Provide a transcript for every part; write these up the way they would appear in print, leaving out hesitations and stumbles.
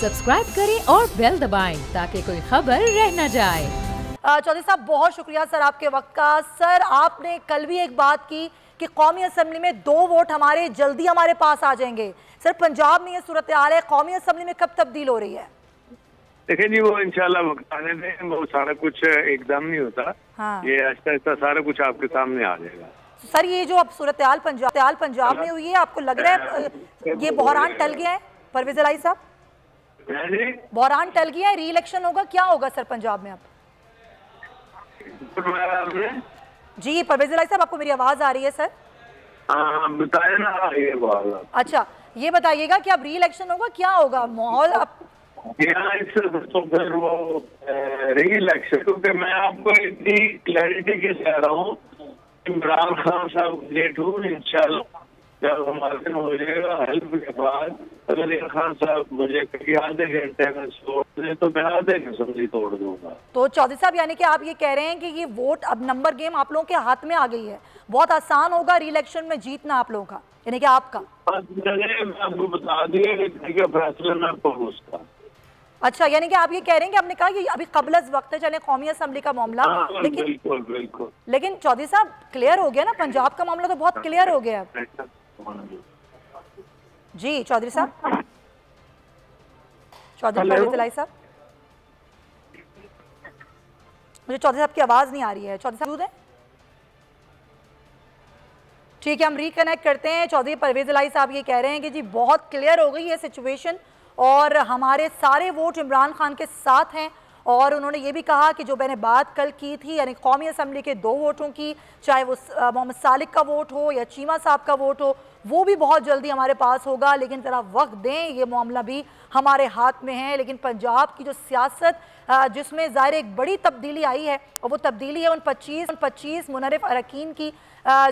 Subscribe करें और bell दबाएं ताकि कोई खबर रह न जाए। चौधरी साहब बहुत शुक्रिया सर आपके वक्त का। सर आपने कल भी एक बात की कि कौमी असम्बली में 2 वोट हमारे जल्दी हमारे पास आ जाएंगे। सर पंजाब में ये सूरत हाल है, कौमी असम्बली में कब तब्दील हो रही है? देखिए जी, वो इंशाल्लाह वक्त आने दें, वो सारा कुछ एकदम नहीं होता। हाँ। ये आहिस्ता आहिस्ता सारा कुछ आपके सामने आ जाएगा। सर ये जो अब सूरत हाल पंजाब में हुई है, आपको लग रहा है ये बहरान टल गया है? परवेज इलाही साहब, बहरान टल गया है, री इलेक्शन होगा, क्या होगा सर पंजाब में अब? जी परवेज इलाही साहब, आपको मेरी आवाज आ रही है सर? बताए ना ये बात। अच्छा ये बताइएगा कि अब री इलेक्शन होगा, क्या होगा माहौल अब? तो फिर वो री इलेक्शन, क्योंकि मैं आपको इतनी क्लैरिटी के से आ रहा हूँ, इमरान खान साहब लेट हूँ इंशाल्लाह जब हमारे दिन हो जाएगा हेल्प के बाद, अगर इमरान खान साहब मुझे कहीं आधे घंटे में छोड़ दें तो मैं आधे घंटे तोड़ दूंगा। तो चौधरी साहब यानी कि आप ये कह रहे हैं कि ये वोट अब नंबर गेम आप लोगों के हाथ में आ गई है, बहुत आसान होगा री इलेक्शन में जीतना आप लोगों का, यानी कि आपका? आपको बता दिया फैसला मैं आपको उसका। अच्छा यानी कि आप ये कह रहे हैं कि आपने कहा कि अभी कबल वक्त है, चले कौमी असम्बली का मामला, लेकिन बिल्कुल लेकिन चौधरी साहब क्लियर हो गया ना, पंजाब का मामला तो बहुत क्लियर हो गया है। जी चौधरी साहब, चौधरी परवेज इलाही साहब, मुझे चौधरी साहब की आवाज नहीं आ रही है। चौधरी साहब ठीक है, हम रिकनेक्ट करते हैं। चौधरी परवेज इलाही साहब ये कह रहे हैं कि जी बहुत क्लियर हो गई है सिचुएशन और हमारे सारे वोट इमरान खान के साथ हैं। और उन्होंने ये भी कहा कि जो मैंने बात कल की थी, यानी कौमी असम्बली के 2 वोटों की, चाहे वो मोहम्मद सालिक का वोट हो या चीमा साहब का वोट हो, वो भी बहुत जल्दी हमारे पास होगा, लेकिन ज़रा वक्त दें, ये मामला भी हमारे हाथ में है। लेकिन पंजाब की जो सियासत जिसमें ज़ाहिर एक बड़ी तब्दीली आई है, और वो तब्दीली है उन 25 मुनरिफ अरकान की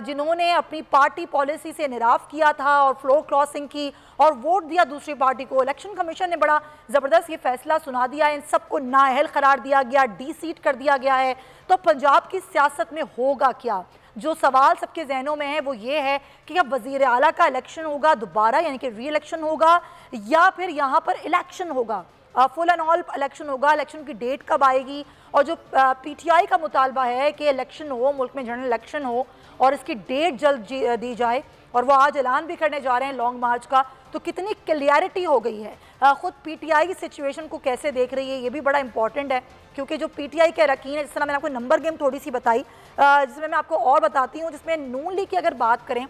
जिन्होंने अपनी पार्टी पॉलिसी से निराफ किया था और फ्लोर क्रॉसिंग की और वोट दिया दूसरी पार्टी को। इलेक्शन कमीशन ने बड़ा ज़बरदस्त ये फैसला सुना दिया, इन सबको नाअहल करार दिया गया, डी-सीट कर दिया गया है। तो पंजाब की सियासत में होगा क्या? जो सवाल सबके जहनों में है वो ये है कि अब वज़ीर आला का इलेक्शन होगा दोबारा, यानी कि री इलेक्शन होगा, या फिर यहाँ पर इलेक्शन होगा, फुल एंड ऑल इलेक्शन होगा। इलेक्शन की डेट कब आएगी? और जो पीटीआई का मुतालबा है कि इलेक्शन हो, मुल्क में जनरल इलेक्शन हो और इसकी डेट जल्द दी जाए, और वो आज ऐलान भी करने जा रहे हैं लॉन्ग मार्च का, तो कितनी क्लियरिटी हो गई है? ख़ुद पीटीआई की सिचुएशन को कैसे देख रही है, ये भी बड़ा इंपॉर्टेंट है, क्योंकि जो पीटीआई के अरकान है, जिस तरह मैंने आपको नंबर गेम थोड़ी सी बताई, जिसमें मैं आपको और बताती हूँ, जिसमें नून लीग की अगर बात करें,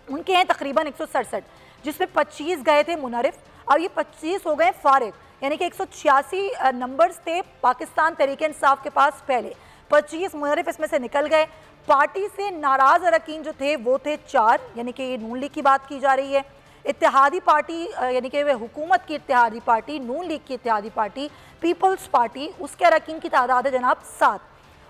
उनके हैं तकरीबन 167, जिसमें 25 गए थे मुनरिफ, अब ये 25 हो गए फारिग, यानी कि 186 नंबर्स थे पाकिस्तान तहरीक इंसाफ के पास पहले, 25 मुनरिफ इसमें से निकल गए। पार्टी से नाराज़ अरकान जो थे वो थे 4, यानी कि ये नून लीग की बात की जा रही है। इत्तेहादी पार्टी यानी कि हुकूमत की इत्तेहादी पार्टी, नून लीग की इत्तेहादी पार्टी, पीपल्स पार्टी, उसके अरकान की तादाद है जनाब 7।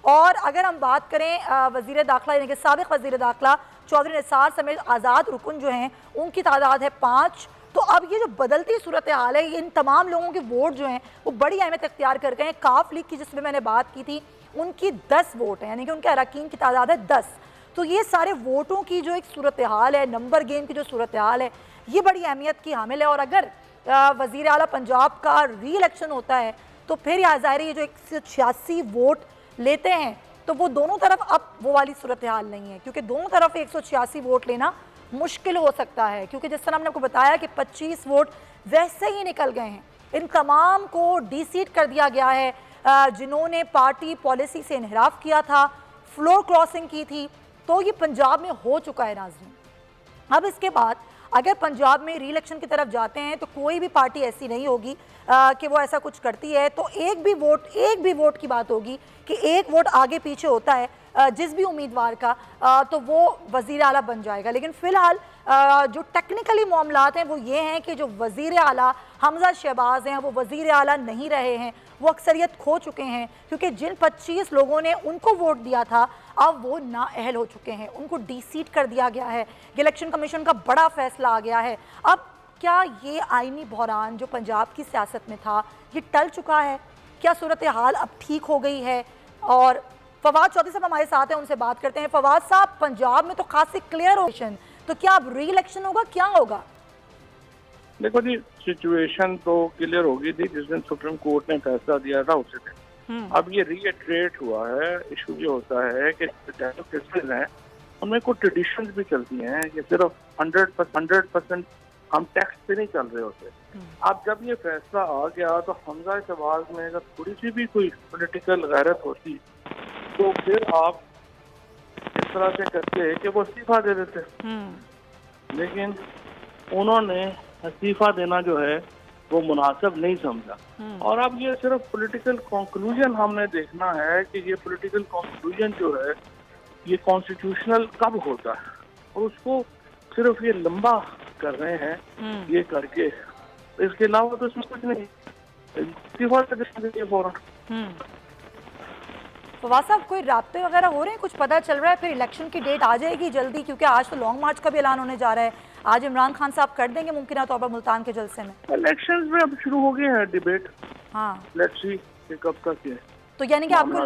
और अगर हम बात करें वज़ीर दाखिला यानी कि साबिक़ वज़ीर दाखिला चौधरी निसार समेत आज़ाद रुकन जो हैं, उनकी तादाद है 5। तो अब ये जो बदलती सूरत हाल है, इन तमाम लोगों के वोट जो हैं वो बड़ी अहमियत इख्तियार कर गए हैं। काफ लीग की जिसमें मैंने बात की थी, उनकी 10 वोट हैं, यानी कि उनके अरकान की तादाद है 10। तो ये सारे वोटों की जो एक सूरत हाल है, नंबर गेम की जो सूरत हाल है, ये बड़ी अहमियत की हामिल है। और अगर वज़ीर आला पंजाब का री इलेक्शन होता है तो फिर यह ज़ाहिर है, ये जो 186 वोट लेते हैं, तो वो दोनों तरफ अब वो वाली सूरत हाल नहीं है, क्योंकि दोनों तरफ 186 वोट लेना मुश्किल हो सकता है, क्योंकि जिस तरह हमने आपको बताया कि 25 वोट वैसे ही निकल गए हैं। इन तमाम को डी-सीट कर दिया गया है जिन्होंने पार्टी पॉलिसी से इनहराफ किया था, फ्लोर क्रॉसिंग की थी। तो ये पंजाब में हो चुका है नाज़रीन। अब इसके बाद अगर पंजाब में री इलेक्शन की तरफ जाते हैं तो कोई भी पार्टी ऐसी नहीं होगी कि वो ऐसा कुछ करती है तो एक भी वोट की बात होगी कि एक वोट आगे पीछे होता है जिस भी उम्मीदवार का, तो वो वज़ीर आला बन जाएगा। लेकिन फ़िलहाल जो टेक्निकली मामलात हैं वो ये हैं कि जो वज़ीर आला हमज़ा शहबाज हैं वो वज़ीर आला नहीं रहे हैं, वो अक्सरियत खो चुके हैं, क्योंकि जिन 25 लोगों ने उनको वोट दिया था अब वो नाअहल हो चुके हैं, उनको डी-सीट कर दिया गया है। इलेक्शन कमीशन का बड़ा फैसला आ गया है। अब क्या ये आइनी बहरान जो पंजाब की सियासत में था ये टल चुका है? क्या सूरत हाल अब ठीक हो गई है? और फवाद चौधरी साहब हमारे साथ हैं, उनसे बात करते हैं। फवाद साहब, पंजाब में तो खासी क्लियर हो, तो क्या अब री इलेक्शन होगा, क्या होगा? देखो जी, सिचुएशन तो क्लियर होगी थी जिस दिन सुप्रीम कोर्ट ने फैसला दिया था उसी दिन। अब ये रीइटरेट हुआ है। इशू ये होता है कि जो केसेस हैं उनमें कुछ ट्रेडिशंस भी चलती हैं कि सिर्फ 100% हम टैक्स पे नहीं चल रहे होते। अब जब ये फैसला आ गया तो हमजा शहबाज में अगर थोड़ी सी भी कोई पॉलिटिकल गैरत होती तो फिर आप इस तरह से करते कि वो इस्तीफा दे देते, लेकिन उन्होंने इस्तीफा देना जो है वो मुनासिब नहीं समझा। और अब ये सिर्फ पॉलिटिकल कंक्लूजन हमने देखना है कि ये पॉलिटिकल कंक्लूजन जो है ये कॉन्स्टिट्यूशनल कब होता है, और उसको सिर्फ ये लंबा कर रहे हैं ये करके। इसके अलावा तो इसमें कुछ नहीं। इस्तीफा दे फौरन। फवाद साहब, कोई राब्ते वगैरह हो रहे हैं, कुछ पता चल रहा है? फिर इलेक्शन की डेट आ जाएगी जल्दी, क्योंकि आज तो लॉन्ग मार्च का भी ऐलान होने जा रहा है। आज इमरान खान साहब कर देंगे मुमकिन तौर पर मुल्तान के जलसे में। इलेक्शंस में अब शुरू हो गए हैं डिबेट। हाँ, लेट्स सी कब तक है। तो यानी कि आपको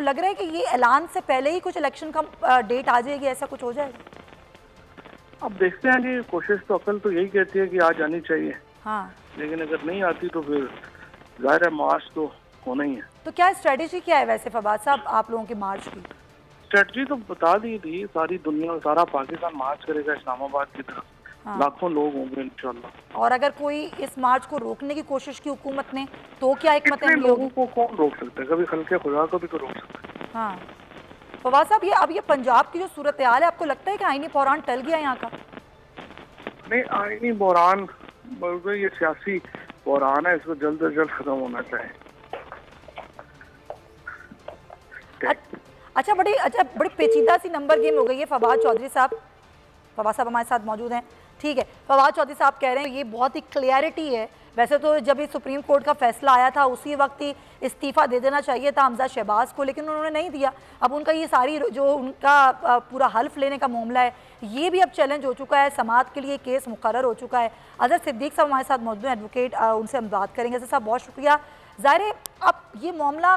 लग रहा है कि ये ऐलान से पहले ही कुछ इलेक्शन का डेट आ जाएगी, ऐसा कुछ हो जाएगा? अब देखते हैं कि कोशिश तो अकल तो यही कहती है कि आज आनी चाहिए। हाँ, लेकिन अगर नहीं आती तो फिर जाहिर है मार्च तो होना ही है। तो क्या स्ट्रेटेजी क्या है वैसे फवाद साहब आप लोगों की मार्च की? स्ट्रेटजी तो बता दी थी, सारी दुनिया सारा पाकिस्तान मार्च करेगा इस्लामाबाद की तरफ। हाँ। लाखों लोग होंगे इंशाल्लाह। और अगर कोई इस मार्च को रोकने की कोशिश की हुकूमत ने तो क्या हिकमत इतने लोगों को कौन रोक सकता है? कभी खल्के खुदा को भी तो रोक सकता है। हाँ फवाद साहब, ये पंजाब की जो सूरत हाल है, आपको लगता है कि आईनी बहरान टल गया यहाँ का? नहीं, आईनी बहरान बल्कि ये सियासी बहरान है, इसको जल्द से जल्द खत्म होना चाहिए। अच्छा, बड़ी पेचीदा सी नंबर गेम हो गई है। फवाद चौधरी साहब हमारे साथ मौजूद हैं। ठीक है, फवाद चौधरी साहब कह रहे हैं ये बहुत ही क्लियरिटी है। वैसे तो जब ये सुप्रीम कोर्ट का फैसला आया था उसी वक्त ही इस्तीफ़ा दे देना चाहिए था हमजा शहबाज को, लेकिन उन्होंने नहीं दिया। अब उनका ये सारी जो उनका पूरा हल्फ लेने का मामला है ये भी अब चैलेंज हो चुका है, समाअत के लिए केस मुकर्रर हो चुका है। अजहर सिद्दीक साहब हमारे साथ मौजूद हैं, एडवोकेट, उनसे हम बात करेंगे। अजहर साहब बहुत शुक्रिया। ज़ाहिर है अब ये मामला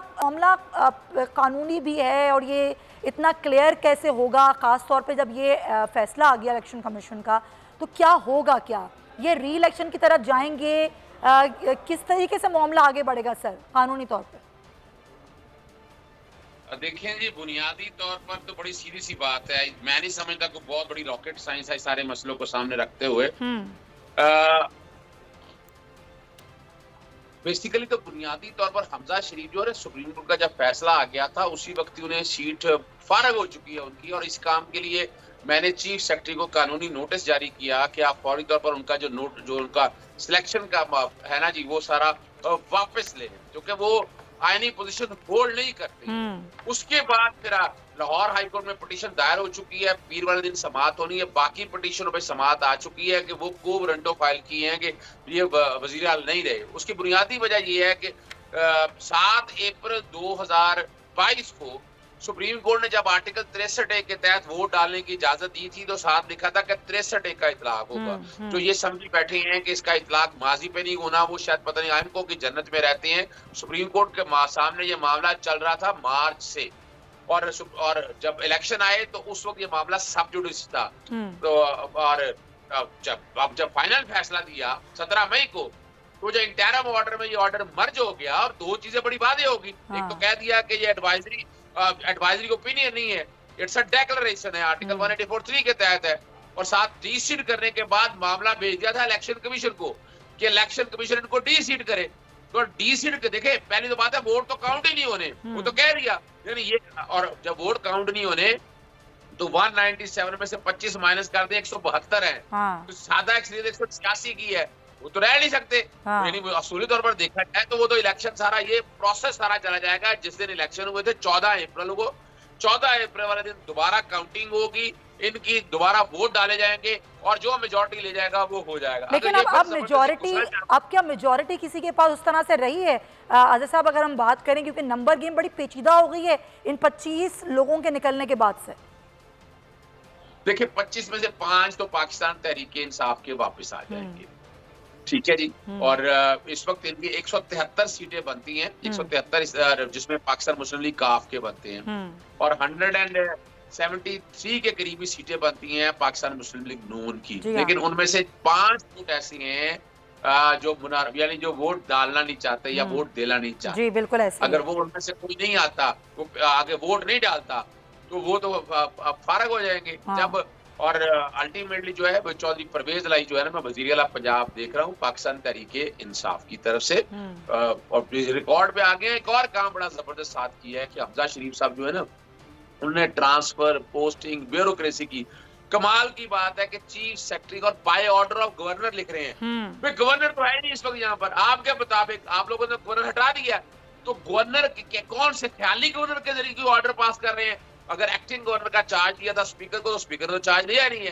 कानूनी भी है और ये इतना क्लियर कैसे होगा, ख़ास तौर पे जब ये फैसला आ गया इलेक्शन कमीशन का, तो क्या होगा? क्या ये री इलेक्शन की तरफ जाएंगे? किस तरीके से मामला आगे बढ़ेगा सर कानूनी तौर पे? देखिए जी, बुनियादी तौर पर तो बड़ी सीधी सी बात है। मैं नहीं समझता कोई बहुत बड़ी रॉकेट साइंस है सारे मसलों को सामने रखते हुए। बेसिकली तो बुनियादी तौर पर हमजा शरीफ जो है सुप्रीम कोर्ट का जब फैसला आ गया था उसी वक्त उन्हें सीट फारग हो चुकी है उनकी, और इस काम के लिए मैंने चीफ सेक्रेटरी को कानूनी नोटिस जारी किया कि आप फौरी तौर पर उनका जो उनका सिलेक्शन का है ना जी, वो सारा वापस ले, क्योंकि वो आईनी पोजीशन होल्ड नहीं करते। उसके बाद फिर लाहौर हाई कोर्ट में पिटीशन दायर हो चुकी है, पीर वाले दिन समाअत होनी है। बाकी पिटीशनों पे समाअत आ चुकी है कि वो को वारंटो फाइल किए हैं कि ये वजीर आला नहीं रहे। उसकी बुनियादी वजह ये है कि 7 अप्रैल 2022 को सुप्रीम कोर्ट ने जब आर्टिकल 63A के तहत वोट डालने की इजाजत दी थी तो साथ लिखा था कि 63A का इतलाक होगा। तो ये समझी बैठे हैं कि इसका इतलाक माजी पे नहीं होना, वो शायद पता नहीं आइनको की जन्नत में रहते हैं। सुप्रीम कोर्ट के सामने ये मामला चल रहा था मार्च से, और जब इलेक्शन आए तो उस वक्त ये मामला सब जुडिस था। तो और जब फाइनल फैसला दिया 17 मई को, तो जो इंटरिम ऑर्डर में ये ऑर्डर मर्ज हो गया, और दो चीजें बड़ी बातें होगी। एक तो कह दिया कि ये एडवाइजरी ओपिनियन नहीं है, इट्स अ डेक्लेरेशन है, आर्टिकल 184(3) के तहत है, और साथ डीसीड करने के बाद मामला भेज दिया था इलेक्शन कमीशन को कि इलेक्शन कमीशन इनको डीसीड करे। तो डीसीड के देखे, पहली तो बात है वोट तो काउंट ही नहीं होने, वो तो कह दिया ये, और जब वोट काउंट नहीं होने तो 197 में से 25 माइनस कर दे 172 है। तो सादा अक्सरियत 186 की है, वो तो रह नहीं सकते। यानी असूली तौर पर देखा जाए तो वो तो इलेक्शन सारा ये प्रोसेस सारा चला जाएगा। जिस दिन इलेक्शन हुए थे 14 अप्रैल को, 14 अप्रैल वाले दिन दोबारा काउंटिंग होगी, इनकी दोबारा वोट डाले जाएंगे और जो मेजॉरिटी ले जाएगा वो हो जाएगा। लेकिन अब क्या मेजॉरिटी किसी के पास उस तरह से रही है अजहर साहब, अगर हम बात करें, क्योंकि नंबर गेम बड़ी पेचीदा हो गई है इन 25 लोगों के निकलने के बाद से? देखिए 25 में से 5 तो पाकिस्तान तहरीक इंसाफ के वापस आ जाएंगे, ठीक है जी। और इस वक्त इनकी 173 सीटें बनती हैं, 173 जिसमें पाकिस्तान मुस्लिम लीग काफ के बनते हैं, और 73 के करीबी सीटें बनती हैं पाकिस्तान मुस्लिम लीग नून की, लेकिन उनमें से 5 वोट ऐसी हैं जो यानी जो वोट डालना नहीं चाहते या वोट देना नहीं चाहते। जी बिल्कुल ऐसे। अगर वो उनमें से कोई नहीं आता, वो आगे वोट नहीं डालता, तो वो तो फारग हो जाएंगे। जब और अल्टीमेटली जो है चौधरी परवेज लाई जो है ना, मैं वज़ीर आला पंजाब देख रहा हूँ पाकिस्तान तहरीके इंसाफ की तरफ से, और रिकॉर्ड पे आ गए। एक और काम बड़ा जबरदस्त साथ किया है कि हमजा शरीफ साहब जो है ना, उन्होंने ट्रांसफर, पोस्टिंग, ब्यूरोक्रेसी की, कमाल की बात है कि चीफ सेक्रेटरी और बाय ऑर्डर ऑफ गवर्नर लिख रहे हैं। गवर्नर तो है नहीं इस वक्त यहाँ पर, आपके मुताबिक आप लोगों ने गवर्नर हटा दिया, तो गवर्नर के कौन से ख्याली गवर्नर के जरिए ऑर्डर पास कर रहे हैं? अगर एक्टिंग गवर्नर का चार्ज दिया था स्पीकर को, तो स्पीकर तो चार्ज लिया नहीं है।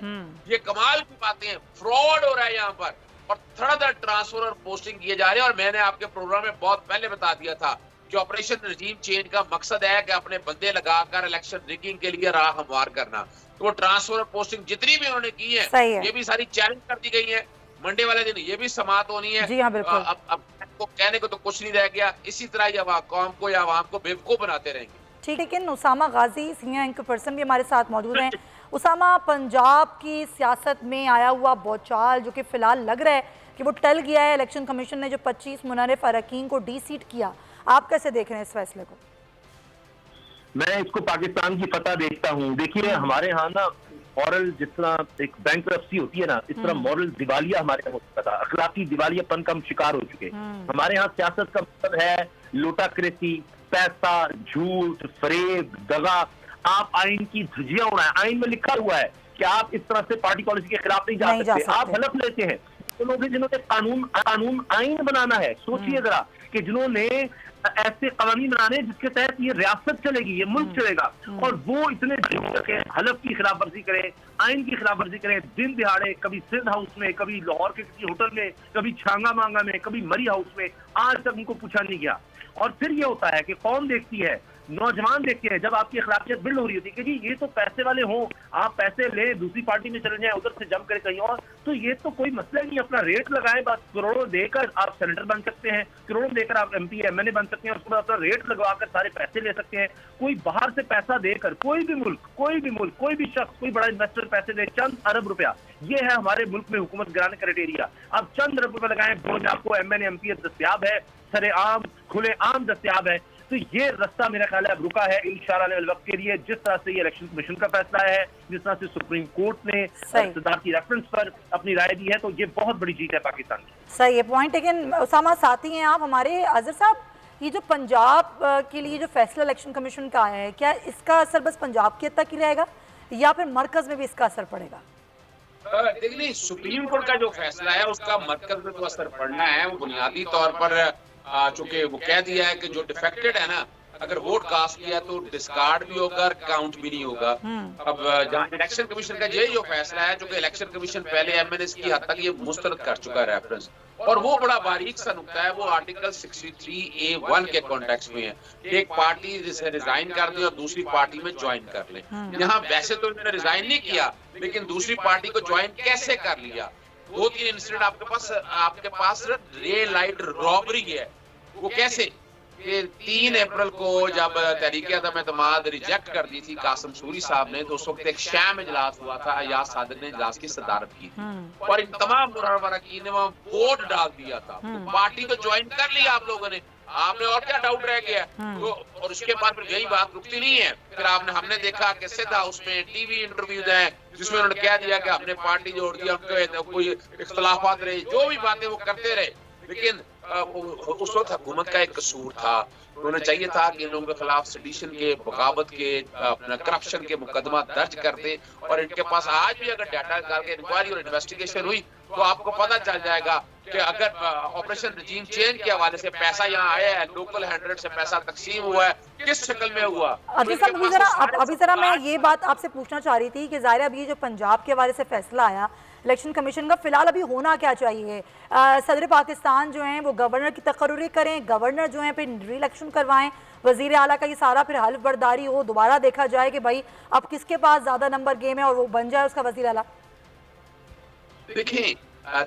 ये कमाल की बातें हैं, फ्रॉड हो रहा है यहाँ पर, और थोड़ा ट्रांसफर और पोस्टिंग किए जा रहे हैं। और मैंने आपके प्रोग्राम में बहुत पहले बता दिया था कि ऑपरेशन रजीम चेंज का मकसद है कि अपने बंदे लगाकर इलेक्शन रिगिंग के लिए राह हमवार करना। तो वो ट्रांसफर और पोस्टिंग जितनी भी उन्होंने की है, ये भी सारी चैलेंज कर दी गई है। मंडे वाले दिन ये भी समाप्त होनी है। जी हाँ, बिल्कुल। अब कहने को तो कुछ नहीं रह गया, इसी तरह ही कौम को या आवाम को बेवकूफ बनाते रहेंगे। ठीक है, लेकिन उसामा गाजी सीनियर एंकर पर्सन भी हमारे साथ मौजूद हैं। उसामा, पंजाब की सियासत में आया हुआ बौछार जो कि फिलहाल लग रहा है कि वो टल गया है, इलेक्शन कमीशन ने जो 25 मुनर्रिफ अरकान को डी सीट किया, आप कैसे देख रहे हैं इस फैसले को? मैं इसको पाकिस्तान की फतह देखता हूँ। देखिए, हमारे यहाँ ना मॉरल, जिस तरह एक बैंक्रप्सी होती है ना, इस तरह मॉरल दिवालिया हमारे यहाँ होता था, अखलाकी दिवालियापन का हम शिकार हो चुके। हमारे यहाँ सियासत का मतलब है लोटाक्रेसी, पैसा, झूठ, फरेब, दगा। आप आइन की धज्जियां उड़ाएं। आइन में लिखा हुआ है कि आप इस तरह से पार्टी पॉलिसी के खिलाफ नहीं जा सकते। आप हलफ लेते हैं तो लोग जिन्होंने कानून आइन बनाना है, सोचिए जरा कि जिन्होंने ऐसे कानून बनाने जिसके तहत ये रियासत चलेगी, ये मुल्क चलेगा, और वो इतने हलफ की खिलाफ वर्जी करें, आइन की खिलाफ वर्जी करें, दिन दिहाड़े, कभी सिंध हाउस में, कभी लाहौर के किसी होटल में, कभी छांगा मांगा में, कभी मरी हाउस में, आज तक उनको पूछा नहीं गया। और फिर ये होता है कि कौन देखती है, नौजवान देखते हैं, जब आपकी अखलाकियत बिल्ड हो रही होती है कि जी ये तो पैसे वाले हों, आप पैसे ले दूसरी पार्टी में चले जाएं, उधर से जम कर कहीं और, तो ये तो कोई मसला नहीं, अपना रेट लगाएं, बस करोड़ों देकर आप सेनेटर बन सकते हैं, करोड़ों देकर आप MP MLA बन सकते हैं, उसके बाद अपना रेट लगवाकर सारे पैसे ले सकते हैं। कोई बाहर से पैसा देकर, कोई भी मुल्क, कोई भी शख्स, कोई बड़ा इन्वेस्टर पैसे दे, चंद अरब रुपया, ये है हमारे मुल्क में हुकूमत गिराने क्राइटेरिया। अब चंद अरब रुपए लगाएं, बोल आपको MLA MP दस्तियाब है, सरे आम खुले आम दस्तियाब है, तो ये रास्ता मेरा ख्याल है अब रुका है इंशाअल्लाह वक्त के लिए। जिस तरह से ये इलेक्शन कमीशन का फैसला है, जिस तरह से सुप्रीम कोर्ट ने इक़्तिदार की रेफरेंस पर अपनी राय दी है, तो ये बहुत बड़ी जीत है पाकिस्तान की। सही है पॉइंट। लेकिन उसामा, साथी हैं आप हमारे, अजहर साहब, ये जो पंजाब के लिए जो फैसला इलेक्शन कमीशन का आया है, क्या इसका असर बस पंजाब के तक ही रहेगा या फिर मरकज में भी इसका असर पड़ेगा? देखिए, सुप्रीम कोर्ट का जो फैसला है उसका मरकज में तो असर पड़ना है। वो बुनियादी तौर पर चूंकि वो कह दिया है कि जो डिफेक्टेड है ना, अगर वोट कास्ट किया तो डिस्कार्ड भी होगा और काउंट भी नहीं होगा। अब जहाँ इलेक्शन कमीशन का यही जो फैसला है, जो कि इलेक्शन कमीशन पहले MNS की हद तक ये मुस्तरद कर चुका है रेफरेंस, और वो बड़ा बारीक सा नुकता है, वो आर्टिकल 63A1 के कॉन्टेक्स्ट में है, एक पार्टी जिसे रिजाइन कर दे और दूसरी पार्टी में ज्वाइन कर ले। यहाँ वैसे तो इन्होंने रिजाइन नहीं किया, लेकिन दूसरी पार्टी को ज्वाइन कैसे कर लिया? 2-3 इंसिडेंट आपके पास रे लाइट रॉबरी है। वो कैसे? 3 अप्रैल को जब तहरीक-ए-एतमाद रिजेक्ट कर दी थी कासिम सूरी साहब ने, तो उस वक्त एक शैम इजलास हुआ था, अयाज सादिक ने इजलास की सदारत की थी, और इन तमाम मुनर्रिकीन ने वहाँ वोट डाल दिया था। तो पार्टी को ज्वाइन कर लिया आप लोगों ने, आपने और क्या डाउट रह गया? तो और उसके बाद फिर यही बात रुकती नहीं है। फिर हमने देखा कि सीधा उसमें टीवी इंटरव्यूज हैं जिसमें उन्होंने कह दिया कि हमने पार्टी जोड़ दिया, कोई इख्तलाफात रहे, जो भी बातें वो करते रहे, लेकिन उस वक्त हुकूमत का एक कसूर था। उन्होंने चाहिए था कि इन लोगों के खिलाफ सेडिशन के, बगावत के, अपना करप्शन के मुकदमा दर्ज करते, और इनके पास आज भी अगर डाटा निकाल के इंक्वायरी और इन्वेस्टिगेशन हुई तो आपको पता चल जाएगा कि अगर ऑपरेशन रजीम चेंज के हवाले से पैसा यहाँ आया है, लोकल 100 से पैसा तकसीम हुआ है, किस शक्ल में हुआ? अभी जरा मैं ये बात आपसे पूछना चाह रही थी कि ज़ाहिर अब ये जो पंजाब के हवाले से फैसला आया इलेक्शन कमीशन का, फिलहाल अभी होना क्या चाहिए? सदर पाकिस्तान जो हैं वो गवर्नर की तकर्री करें, गवर्नर जो है फिर री इलेक्शन करवाएं, वज़ीर आला का ये सारा फिर हल्फ बर्दारी हो, दोबारा देखा जाए कि भाई अब किसके पास ज़्यादा नंबर गेम है और वो बन जाए उसका वज़ीर आला? देखिए,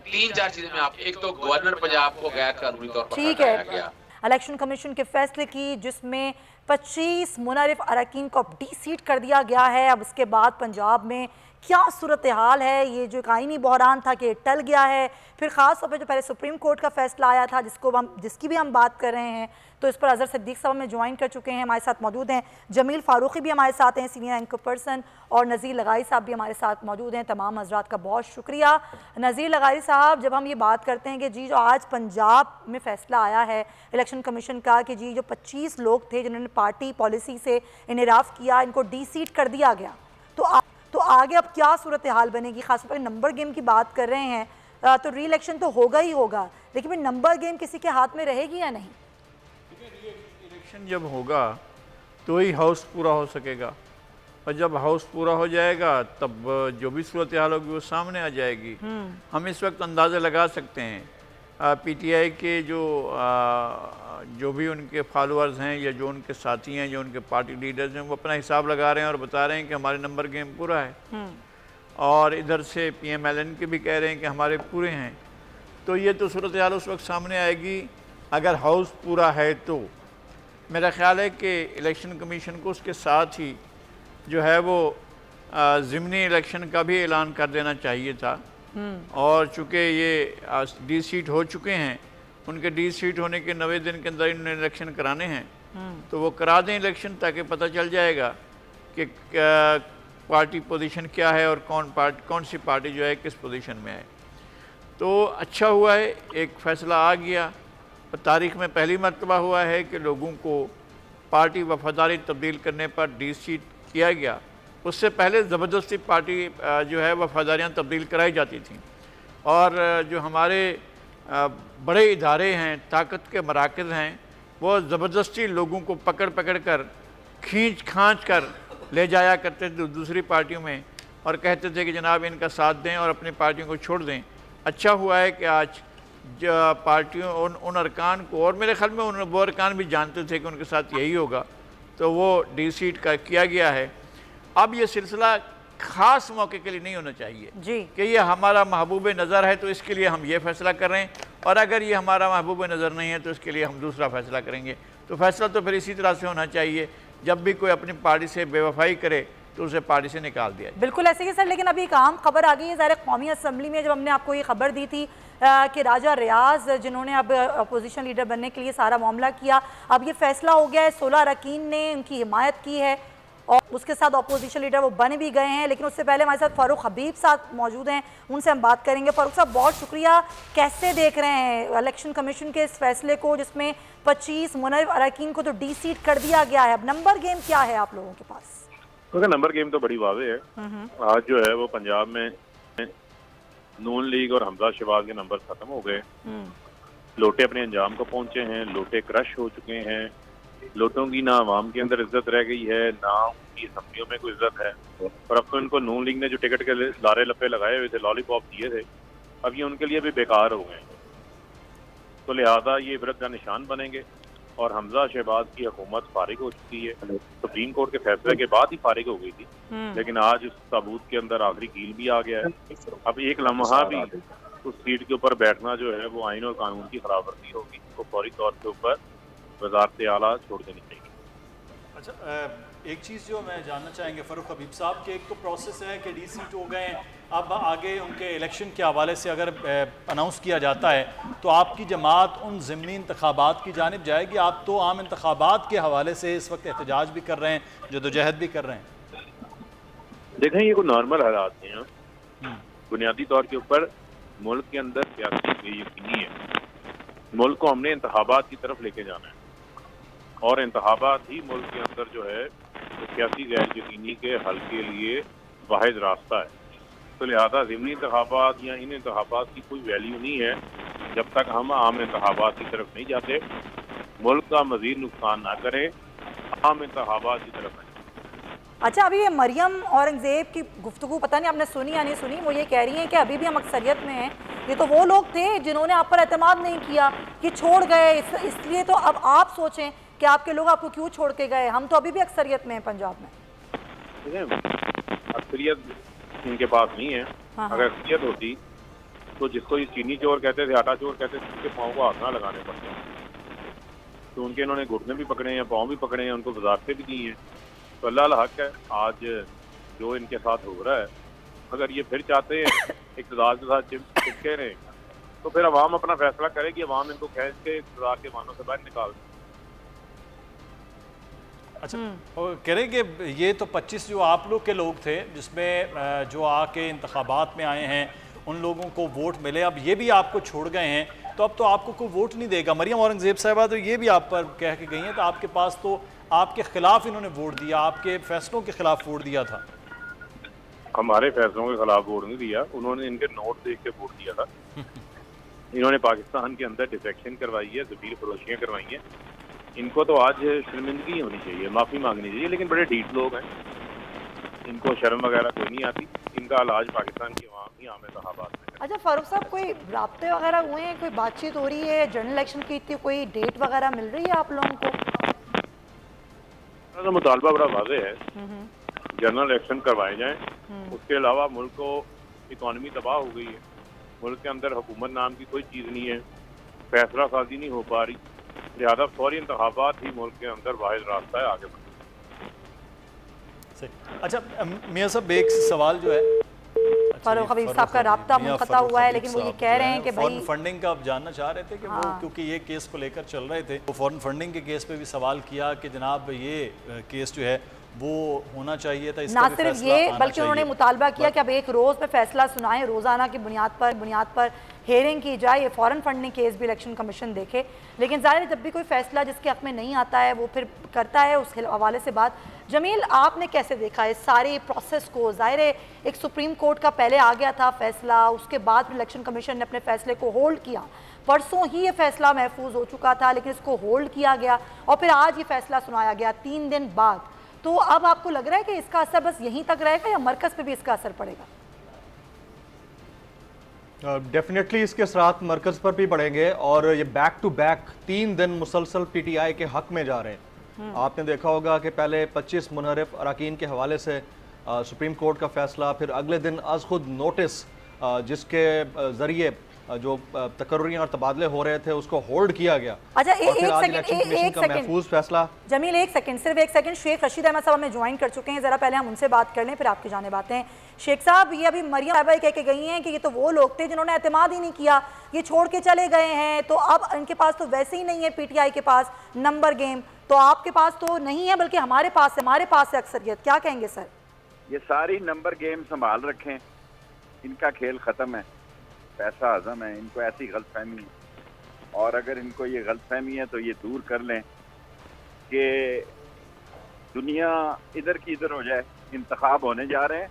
3-4 चीजें में आप, एक तो गवर्नर पंजाब को गैर कानूनी तौर पर ठीक है, इलेक्शन कमीशन के फैसले की, जिसमें 25 मुनरिफ अरकान को डी सीट कर दिया गया है। अब उसके बाद पंजाब में क्या सूरत हाल है, ये जो आईनी बहरान था कि टल गया है, फिर ख़ास तौर पर जो पहले सुप्रीम कोर्ट का फैसला आया था जिसकी भी हम बात कर रहे हैं, तो इस पर अज़हर सिद्दीक साहब में ज्वाइन कर चुके हैं, हमारे साथ मौजूद हैं। जमील फारूकी भी हमारे साथ हैं, सीनियर एंकर पर्सन, और नज़ीर लगारी साहब भी हमारे साथ मौजूद हैं। तमाम हज़रात का बहुत शुक्रिया। नज़ीर लगारी साहब, जब हम ये बात करते हैं कि जी जो आज पंजाब में फ़ैसला आया है इलेक्शन कमीशन का कि जी जो 25 लोग थे जिन्होंने पार्टी पॉलिसी से इनहराफ किया, इनको डी सीट कर दिया गया, तो आगे अब क्या सूरत हाल बनेगी? खासतौर पर नंबर गेम की बात कर रहे हैं तो री इलेक्शन तो होगा ही होगा, लेकिन फिर नंबर गेम किसी के हाथ में रहेगी या नहीं? इलेक्शन जब होगा तो ही हाउस पूरा हो सकेगा, और जब हाउस पूरा हो जाएगा तब जो भी सूरत हाल होगी वो सामने आ जाएगी। हम इस वक्त अंदाज़ा लगा सकते हैं पीटीआई के जो भी उनके फॉलोअर्स हैं या जो उनके साथी हैं, जो उनके पार्टी लीडर्स हैं, वो अपना हिसाब लगा रहे हैं और बता रहे हैं कि हमारे नंबर गेम पूरा है, और इधर से पीएमएलएन के भी कह रहे हैं कि हमारे पूरे हैं। तो ये तो सूरत हाल उस वक्त सामने आएगी अगर हाउस पूरा है। तो मेरा ख्याल है कि इलेक्शन कमीशन को उसके साथ ही जो है वो ज़िमनी इलेक्शन का भी ऐलान कर देना चाहिए था, और चूँकि ये डी सीट हो चुके हैं, उनके डी सीट होने के 90 दिन के अंदर इन्होंने इलेक्शन कराने हैं, तो वो करा दें इलेक्शन, ताकि पता चल जाएगा कि पार्टी पोजीशन क्या है और कौन सी पार्टी जो है किस पोजीशन में है। तो अच्छा हुआ है, एक फ़ैसला आ गया, और तारीख़ में पहली मरतबा हुआ है कि लोगों को पार्टी वफादारी तब्दील करने पर डी सीट किया गया। उससे पहले ज़बरदस्ती पार्टी जो है वफादारियाँ तब्दील कराई जाती थीं, और जो हमारे बड़े इदारे हैं, ताकत के मराकज़ हैं, वो ज़बरदस्ती लोगों को पकड़ कर खींच खांच कर ले जाया करते थे दूसरी पार्टियों में, और कहते थे कि जनाब इनका साथ दें और अपनी पार्टियों को छोड़ दें। अच्छा हुआ है कि आज पार्टियों उन अरकान को, और मेरे ख्याल में वो अरकान भी जानते थे कि उनके साथ यही होगा, तो वो डी सीट का किया गया है। अब ये सिलसिला ख़ास मौके के लिए नहीं होना चाहिए जी कि ये हमारा महबूब नज़र है तो इसके लिए हम ये फ़ैसला कर रहे हैं, और अगर ये हमारा महबूब नज़र नहीं है तो इसके लिए हम दूसरा फ़ैसला करेंगे। तो फ़ैसला तो फिर इसी तरह से होना चाहिए, जब भी कोई अपनी पार्टी से बेवफाई करे तो उसे पार्टी से निकाल दिया। बिल्कुल ऐसे ही सर, लेकिन अभी एक आम खबर आ गई है ज़ाहिर कौमी असम्बली में, जब हमने आपको ये खबर दी थी कि राजा रियाज जिन्होंने अब अपोजिशन लीडर बनने के लिए सारा मामला किया, अब ये फैसला हो गया है, 16 अरकान ने उनकी हिमायत की है और उसके साथ अपोजिशन लीडर वो बन भी गए हैं। लेकिन उससे पहले हमारे साथ फ़ारूक हबीब साहब मौजूद हैं, उनसे हम बात करेंगे। फ़ारूक साहब बहुत शुक्रिया, कैसे देख रहे हैं इलेक्शन कमीशन के इस फैसले को, जिसमें 25 मुनरिफ अरकान को तो डी सीट कर दिया गया है? अब नंबर गेम क्या है आप लोगों के पास? नंबर गेम तो बड़ी वाज़ेह है। आज जो है वो पंजाब में नून लीग और हमजा शहबाज के नंबर खत्म हो गए, लोटे अपने अंजाम को पहुंचे हैं, लोटे क्रश हो चुके हैं, लोटों की ना आवाम के अंदर इज्जत रह गई है, ना उनकी असम्बलियों में कोई इज्जत है। और अब तो इनको नून लीग ने जो टिकट के लारे लपे लगाए हुए थे, लॉलीपॉप दिए थे, अब ये उनके लिए भी बेकार हो गए। तो लिहाजा ये इबरत का निशान बनेंगे, और हमजा शहबाज की हुकूमत फारिग हो चुकी है, सुप्रीम कोर्ट के फैसले के बाद ही फारिग हो गई थी, लेकिन आज उस ताबूत के अंदर आखिरी कील भी आ गया है। अब एक लम्हा भी उस सीट के ऊपर बैठना जो है वो आइन और कानून की खराबवर्दी होगी, तो फौरी तौर के ऊपर वज़ारत आला छोड़ देनी चाहिए। अच्छा, एक चीज़ जो मैं जानना चाहेंगे फ़ारूक हबीब साहब के, एक तो प्रोसेस है कि डी सीट हो गए हैं, अब आगे उनके इलेक्शन के हवाले से अगर अनाउंस किया जाता है तो आपकी जमात उन ज़िमनी इंतखाबात की जानिब जाएगी? आप तो आम इंतखाबात के हवाले से इस वक्त एहतजाज भी कर रहे हैं, जदोजहद भी कर रहे हैं। देखें, ये कोई नॉर्मल हालात नहीं है। बुनियादी तौर के ऊपर मुल्क के अंदर सियासी बेयकीनी है। मुल्क को हमने इंतखाबात की तरफ लेके जाना है, और इंतखाबात ही मुल्क के अंदर जो है सियासी गैर यकीनी के हल के लिए वाहिद रास्ता है। तो लिहाजा ज़िमनी इंतखाबात या इन इंतखाबात की कोई वैल्यू नहीं है जब तक हम आम इंतखाबात की तरफ नहीं जाते। मुल्क का मज़ीद नुकसान ना करें, आम इंतखाबात की तरफ नहीं। अच्छा, अभी ये मरियम औरंगज़ेब की गुफ्तगू पता नहीं आपने सुनी या नहीं सुनी, वो ये कह रही हैं कि अभी भी हम अक्सरियत में हैं, ये तो वो लोग थे जिन्होंने आप पर एतमाद नहीं किया, कि छोड़ गए, इसलिए तो अब आप सोचें कि आपके लोग आपको क्यों छोड़ के गए। हम तो अभी भी अक्सरियत में हैं पंजाब में। अक्सरियत इनके पास नहीं है। अगर अक्सरियत होती तो जिसको ये चीनी चोर कहते थे, आटा चोर कहते थे, उसके पाँव को हाथ ना लगाने पड़ते। तो उनके इन्होंने घुटने भी पकड़े हैं, पाँव भी पकड़े हैं, उनको वजारतें भी दी हैं। तो अल्लाह हक है, आज जो इनके साथ हो रहा है, अगर ये फिर चाहते हैं इक़्तिदार के साथ चिपके रहें तो फिर अवाम अपना फैसला करेगी, अवाम इनको खींच के इक़्तिदार के मानों से बाहर निकाल। अच्छा, कह रहे कि ये तो 25 जो आप लोग के लोग थे जिसमें जो आके इंतखाबात में आए हैं उन लोगों को वोट मिले, अब ये भी आपको छोड़ गए हैं, तो अब तो आपको कोई वोट नहीं देगा। मरियम औरंगजेब साहिबा तो ये भी आप पर कह के गई हैं, तो आपके पास तो आपके खिलाफ इन्होंने वोट दिया, आपके फैसलों के खिलाफ वोट दिया था। हमारे फैसलों के खिलाफ वोट नहीं दिया, उन्होंने इनके नोट देख के वोट दिया था। इन्होंने पाकिस्तान के अंदर डिफेक्शन करवाई है, जबीर फरोशियाँ करवाई हैं। इनको तो आज शर्मिंदगी होनी चाहिए, माफ़ी मांगनी चाहिए, लेकिन बड़े ढीठ लोग हैं, इनको शर्म वगैरह कोई नहीं आती। इनका इलाज पाकिस्तान की आवाम ही आम इंतखाबात में। अच्छा फारूक साहब, कोई राब्ते वगैरह हुए हैं, कोई बातचीत हो रही है जनरल इलेक्शन की, इतनी कोई डेट वगैरह मिल रही है आप लोगों को? तो मुतालबा बड़ा वाज़ेह है, जनरल इलेक्शन करवाए जाएं। उसके अलावा मुल्क को इकॉनमी तबाह हो गई है, मुल्क के अंदर हुकूमत नाम की कोई चीज़ नहीं है, फैसला साजी नहीं हो पा रही, लिहाजा फौरी इंतखाबात ही मुल्क के अंदर वाहिद रास्ता है आगे बढ़ने। अच्छा मियां साहब, एक सवाल जो है फारूक हबीब साहब का राब्ता मुनक़ता हुआ है, लेकिन वो ये कह रहे हैं कि फॉरेन फंडिंग का आप जानना चाह रहे थे कि वो क्योंकि ये केस को लेकर चल रहे थे, वो फॉरेन फंडिंग के केस पे भी सवाल किया कि जनाब ये केस जो है वो होना चाहिए था। ना सिर्फ ये बल्कि उन्होंने मुतालबा किया कि अब एक रोज़ पे फैसला सुनाएं, रोज़ाना की बुनियाद पर हेयरिंग की जाए, ये फॉरेन फंडिंग केस भी इलेक्शन कमीशन देखे। लेकिन ज़ाहिर है जब भी कोई फैसला जिसके हक़ में नहीं आता है वो फिर करता है उस हवाले से बात। जमील, आपने कैसे देखा है सारे प्रोसेस को? ज़ाहिर है एक सुप्रीम कोर्ट का पहले आ गया था फैसला, उसके बाद फिर इलेक्शन कमीशन ने अपने फैसले को होल्ड किया, परसों ही ये फैसला महफूज हो चुका था लेकिन इसको होल्ड किया गया और फिर आज ये फैसला सुनाया गया 3 दिन बाद। तो अब आपको लग रहा है कि इसका असर बस यहीं तक रहेगा या मरकज़ पे भी इसका असर पड़ेगा? डेफिनेटली इसके असरात मरकज़ पर भी पड़ेंगे और ये बैक टू बैक 3 दिन मुसलसल PTI के हक में जा रहे हैं। आपने देखा होगा कि पहले 25 मुनहरिफ अरकान के हवाले से सुप्रीम कोर्ट का फैसला, फिर अगले दिन आज खुद नोटिस जिसके ज़रिए जो तकर्रियां और तबादले हो रहे थे उसको होल्ड किया गया। अच्छा एक सेकंड महफूज फैसला। जमील सिर्फ एक सेकंड, शेख रशीद अहमद साहब हमें ज्वाइन कर चुके हैं, जरा पहले हम उनसे बात कर लें फिर आपकी जानिब आते हैं। शेख साहब, ये अभी मरियम साहिबा कह के गई हैं कि ये तो वो लोग थे जिन्होंने एतमाद ही नहीं किया, ये छोड़ के चले गए हैं, तो अब इनके पास तो वैसे ही नहीं है PTI के पास नंबर गेम, तो आपके पास तो नहीं है बल्कि हमारे पास है अक्सरियत। क्या कहेंगे सर? ये सारी नंबर गेम संभाल रखें, इनका खेल ख़त्म है, पैसा हजम है, इनको ऐसी गलतफहमी है और अगर इनको ये गलतफहमी है तो ये दूर कर लें कि दुनिया इधर की इधर हो जाए। इंतखाब होने जा रहे हैं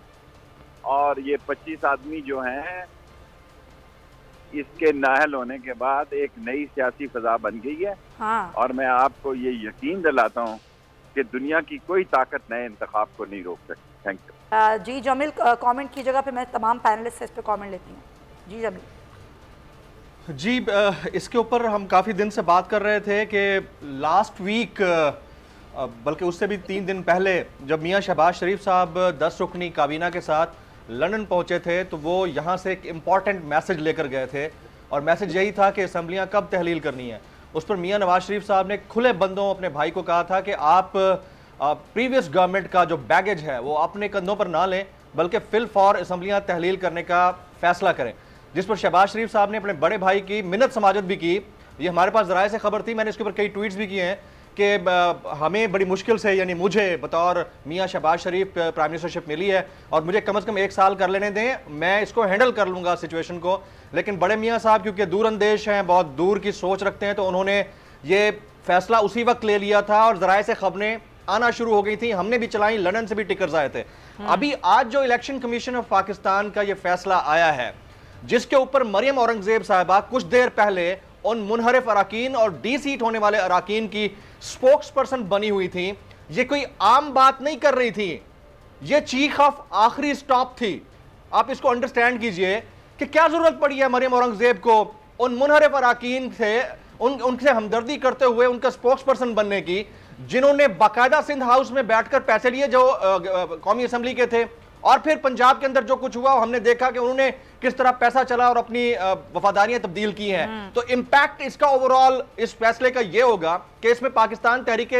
और ये 25 आदमी जो हैं इसके नाहल होने के बाद एक नई सियासी फजा बन गई है। और मैं आपको ये यकीन दिलाता हूँ कि दुनिया की कोई ताकत नए इंतखाब को नहीं रोक सकती। Thank you. जी जमील, कमेंट कीजिएगा, फिर मैं तमाम पैनलिस्ट से इस पर कमेंट लेती हूँ। जी जमील। जी इसके ऊपर हम काफ़ी दिन से बात कर रहे थे कि लास्ट वीक बल्कि उससे भी 3 दिन पहले जब मियां शहबाज शरीफ साहब 10 रुकनी काबीना के साथ लंदन पहुंचे थे तो वो यहाँ से एक इम्पॉर्टेंट मैसेज लेकर गए थे और मैसेज यही था कि असम्बलियाँ कब तहलील करनी है। उस पर मियां नवाज शरीफ साहब ने खुले बंदों अपने भाई को कहा था कि आप प्रीवियस गवर्नमेंट का जो बैगेज है वो अपने कंधों पर ना लें बल्कि फिल फॉर असम्बलियाँ तहलील करने का फैसला करें, जिस पर शहबाज शरीफ साहब ने अपने बड़े भाई की मिन्नत समाजत भी की। ये हमारे पास ज़राए से खबर थी, मैंने इसके ऊपर कई ट्वीट्स भी किए हैं कि हमें बड़ी मुश्किल से, यानी मुझे बतौर मियां शहबाज शरीफ प्राइम मिनिस्टरशिप मिली है और मुझे कम से कम 1 साल कर लेने दें, मैं इसको हैंडल कर लूँगा सिचुएशन को। लेकिन बड़े मियाँ साहब क्योंकि दूरअंदेश हैं, बहुत दूर की सोच रखते हैं, तो उन्होंने ये फैसला उसी वक्त ले लिया था और ज़राए से खबरें आना शुरू हो गई थी, हमने भी चलाई, लंदन से भी टिकर्स आए थे। अभी आज जो इलेक्शन कमीशन ऑफ पाकिस्तान का ये फैसला आया है जिसके ऊपर मरियम औरंगजेब साहिबा कुछ देर पहले उन मुनहरिफ अराकीन और सीट होने वाले अराकीन की स्पोक्स पर्सन बनी हुई थी, ये कोई आम बात नहीं कर रही थी, ये चीख ऑफ आखिरी स्टॉप थी। आप इसको अंडरस्टैंड कीजिए कि क्या जरूरत पड़ी है मरियम औरंगजेब को उन मुनहरिफ अराकीन से उनसे हमदर्दी करते हुए उनका स्पोक्स पर्सन बनने की, जिन्होंने बाकायदा सिंध हाउस में बैठकर पैसे लिए जो कौमी असम्बली के थे, और फिर पंजाब के अंदर जो कुछ हुआ हमने देखा कि उन्होंने किस तरह पैसा चला और अपनी वफादारियां तब्दील की हैं। तो इम्पैक्ट इसका ओवरऑल इस फैसले का ये होगा कि इसमें पाकिस्तान तहरीक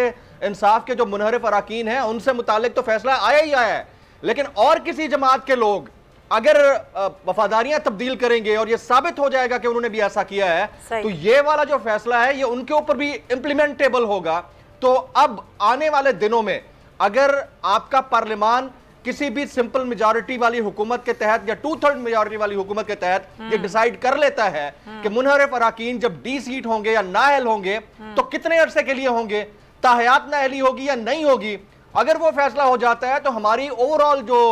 इंसाफ के जो मुनहरिफ अराकीन हैं उनसे मुतालिक तो फैसला आया ही आया है, लेकिन और किसी जमात के लोग अगर वफादारियां तब्दील करेंगे और ये साबित हो जाएगा कि उन्होंने भी ऐसा किया है, तो ये वाला जो फैसला है ये उनके ऊपर भी इंप्लीमेंटेबल होगा। तो अब आने वाले दिनों में अगर आपका पार्लियामान किसी भी सिंपल मेजॉरिटी वाली हुकूमत के तहत या 2/3 मेजॉरिटी वाली हुकूमत के तहत ये डिसाइड कर लेता है कि मुनहरिफ अराकीन जब डी सीट होंगे या नाअहल होंगे तो कितने अरसे के लिए होंगे, ताहयात नाअहली होगी या नहीं होगी, अगर वो फैसला हो जाता है तो हमारी ओवरऑल जो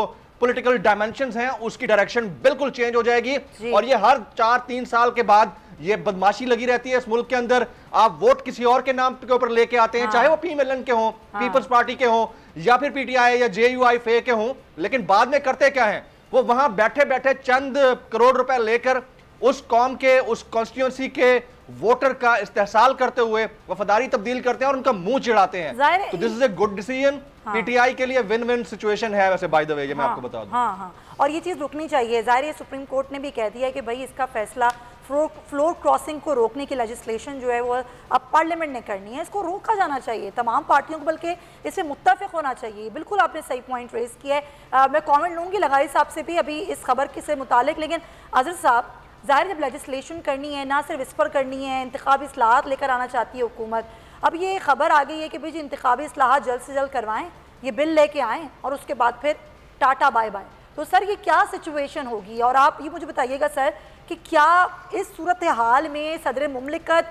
पॉलिटिकल डायमेंशंस हैं उसकी डायरेक्शन बिल्कुल चेंज हो जाएगी। और ये हर 4-3 साल के बाद ये बदमाशी लगी रहती है इस मुल्क के अंदर। आप वोट किसी और के नाम के ऊपर लेके आते हैं, चाहे वो PMLN के हों, पीपल्स पार्टी के हों, या फिर PTI या JUI के हों, लेकिन बाद में करते क्या है, वो वहां बैठे बैठे चंद करोड़ रुपए लेकर उस कौम के, उस कॉन्स्टिट्यूंसी के वोटर का इस्तेहसाल करते हुए वफादारी तब्दील करते हैं और उनका मुंह चिढ़ाते हैं। तो this is a good decision. PTI के लिए विन विन सिचुएशन है वैसे, बाय द वे, ये मैं आपको बता दूं। और ये चीज रुकनी चाहिए। जाहिर है सुप्रीम कोर्ट ने भी कह दिया है कि भाई इसका फैसला फ्लोर क्रॉसिंग को रोकने की लेजिस्लेशन जो है वो अब पार्लियामेंट ने करनी है, इसको रोका जाना चाहिए, तमाम पार्टियों को बल्कि इससे मुत्तफिक होना चाहिए। बिल्कुल आपने सही पॉइंट रेज किया है। मैं कमेंट लूँगी लगारी साहब से भी अभी इस खबर के से मुतालिक, लेकिन अजहर साहब, ज़ाहिर जब लेजिस्लेशन करनी है, ना सिर्फ इस पर करनी है, इंतखाबी इस्लाहात लेकर आना चाहती है हुकूमत, अब ये खबर आ गई है कि भाई जी इंतखाबी इस्लाहात जल्द से जल्द करवाएं, ये बिल लेके आएँ और उसके बाद फिर टाटा बाय बाय। तो सर ये क्या सिचुएशन होगी, और आप ये मुझे बताइएगा सर कि क्या इस सूरत हाल में सदर मुमलिकत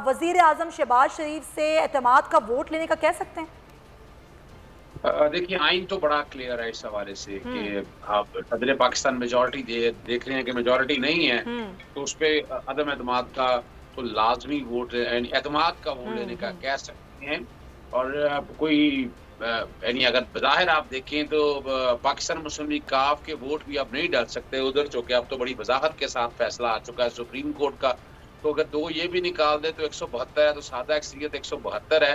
वज़ीर आज़म शहबाज शरीफ से एतमाद का वोट लेने का कह सकते हैं? देखिए, आइन तो बड़ा क्लियर है इस हवाले से कि आप सदर पाकिस्तान मेजॉरिटी देख रहे हैं कि मेजॉरिटी नहीं है, तो उस पर अदम एतमाद का तो लाजमी वोट, एतमाद का वोट लेने का कह सकते हैं। और कोई यानी अगर बज़ाहिर आप देखें तो पाकिस्तान मुस्लिम लीग काफ के वोट भी आप नहीं डाल सकते उधर, चूँकि अब तो बड़ी वजाहत के साथ फैसला आ चुका है सुप्रीम कोर्ट का। तो अगर 2 ये भी निकाल दे तो 172 है, तो सादा अक्सरियत 172 है।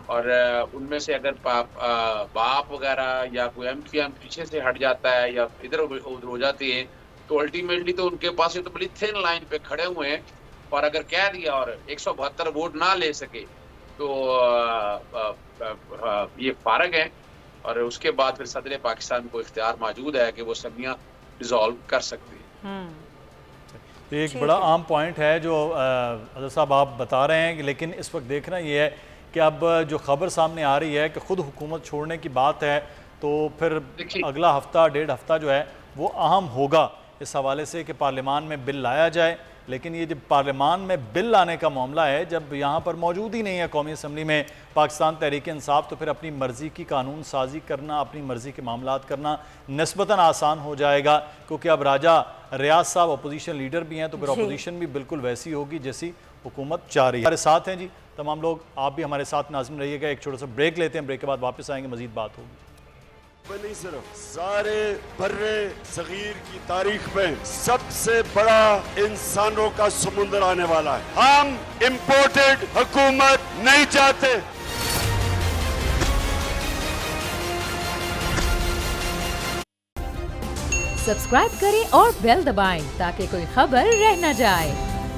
और उनमें से अगर बाप वगैरह या कोई MQM पीछे से हट जाता है या इधर उधर हो जाते हैं, तो अल्टीमेटली तो उनके पास ये तो बड़ी थिन लाइन पे खड़े हुए हैं। और अगर कह दिया और 172 वोट ना ले सके तो ये फारग है, और उसके बाद फिर सदर पाकिस्तान को इख्तियार मौजूद है कि वो असम्बलियां डिसॉल्व कर सकती है। तो एक बड़ा आम पॉइंट है जो अजहर साहब आप बता रहे हैं, लेकिन इस वक्त देखना ये है कि अब जो खबर सामने आ रही है कि खुद हुकूमत छोड़ने की बात है, तो फिर अगला हफ्ता 1.5 हफ्ता जो है वो अहम होगा इस हवाले से कि पार्लियामान में बिल लाया जाए। लेकिन ये जब पार्लियामान में बिल लाने का मामला है, जब यहाँ पर मौजूद ही नहीं है कौमी असम्बली में पाकिस्तान तहरीक इंसाफ, तो फिर अपनी मर्ज़ी की कानून साजी करना, अपनी मर्ज़ी के मामलात करना निस्बतन आसान हो जाएगा, क्योंकि अब राजा रियाज साहब अपोजिशन लीडर भी हैं, तो फिर अपोजिशन भी बिल्कुल वैसी होगी जैसी हुकूमत चाह रही है। हमारे साथ हैं जी तमाम लोग, आप भी हमारे साथ नाज़िम रहिएगा। एक छोटा सा ब्रेक लेते हैं, ब्रेक के बाद वापस आएंगे, मज़ीद बात होगी। नहीं सिर्फ सारे बर्रे सगीर की तारीख में सबसे बड़ा इंसानों का समुंदर आने वाला है। हम इंपोर्टेड हुकूमत नहीं चाहते। सब्सक्राइब करें और बेल दबाएं ताकि कोई खबर रह न जाए।